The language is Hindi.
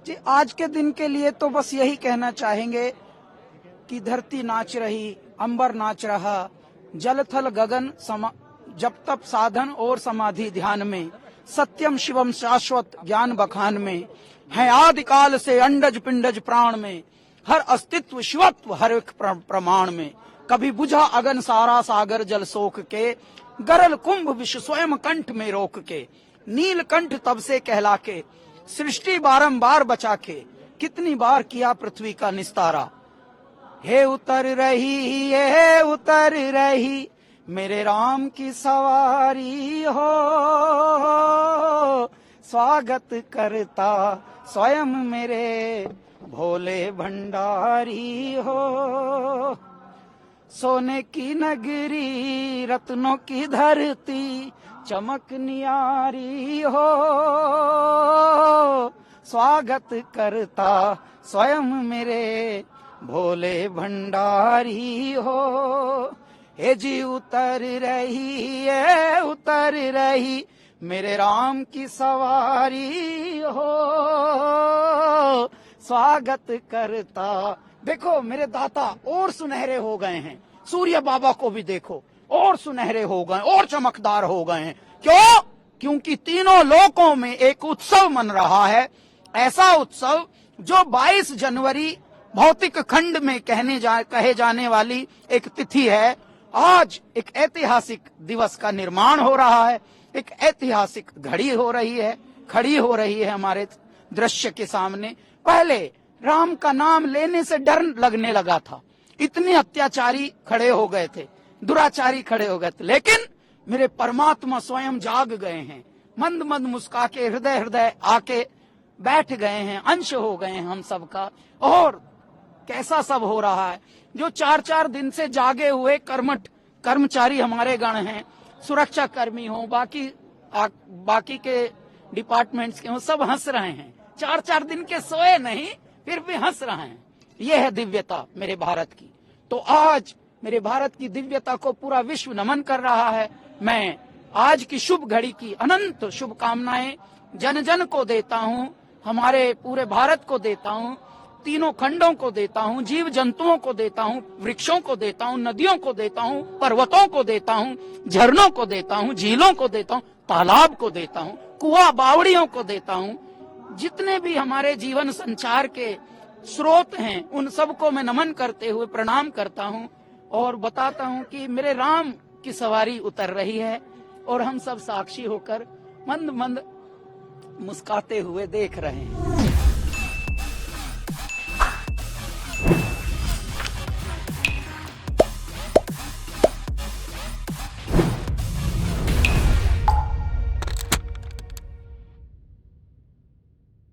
जी, आज के दिन के लिए तो बस यही कहना चाहेंगे कि धरती नाच रही, अंबर नाच रहा, जल थल गगन जब तप साधन और समाधि ध्यान में, सत्यम शिवम शाश्वत ज्ञान बखान में, है आदिकाल से अंडज पिंडज प्राण में, हर अस्तित्व शिवत्व हर एक प्रमाण में। कभी बुझा अगन सारा सागर जल सोख के, गरल कुंभ विश्व स्वयं कंठ में रोक के, नील कंठ तब से कहला के, सृष्टि बारंबार बचा के, कितनी बार किया पृथ्वी का निस्तारा। हे उतर रही मेरे राम की सवारी हो, स्वागत करता स्वयं मेरे भोले भंडारी हो। सोने की नगरी रत्नों की धरती चमक नियारी हो, स्वागत करता स्वयं मेरे भोले भंडारी हो। हे जी उतर रही मेरे राम की सवारी हो, स्वागत करता। देखो मेरे दाता और सुनहरे हो गए हैं, सूर्य बाबा को भी देखो और सुनहरे हो गए और चमकदार हो गए हैं। क्यों? क्योंकि तीनों लोकों में एक उत्सव मन रहा है, ऐसा उत्सव जो 22 जनवरी भौतिक खंड में कहे जाने वाली एक तिथि है। आज एक ऐतिहासिक दिवस का निर्माण हो रहा है, एक ऐतिहासिक घड़ी हो रही है, खड़ी हो रही है हमारे दृश्य के सामने। पहले राम का नाम लेने से डर लगने लगा था, इतने अत्याचारी खड़े हो गए थे, दुराचारी खड़े हो गए थे, लेकिन मेरे परमात्मा स्वयं जाग गए हैं, मंद मंद मुस्का के हृदय हृदय आके बैठ गए हैं, अंश हो गए हैं हम सबका। और कैसा सब हो रहा है, जो 4-4 दिन से जागे हुए कर्मठ कर्मचारी हमारे गण हैं, सुरक्षा कर्मी हो, बाकी के डिपार्टमेंट्स के हो, सब हंस रहे हैं। 4-4 दिन के सोए नहीं, फिर भी हंस रहे हैं। यह है दिव्यता मेरे भारत की। तो आज मेरे भारत की दिव्यता को पूरा विश्व नमन कर रहा है। मैं आज की शुभ घड़ी की अनंत शुभकामनाएं जन जन को देता हूं, हमारे पूरे भारत को देता हूं, तीनों खंडों को देता हूं, जीव जंतुओं को देता हूं, वृक्षों को देता हूं, नदियों को देता हूं, पर्वतों को देता हूं, झरनों को देता हूं, झीलों को देता हूं, तालाब को देता हूं, कुआं बावड़ियों को देता हूं। जितने भी हमारे जीवन संचार के स्रोत हैं, उन सबको मैं नमन करते हुए प्रणाम करता हूं और बताता हूं कि मेरे राम की सवारी उतर रही है और हम सब साक्षी होकर मंद मंद मुस्काते हुए देख रहे हैं।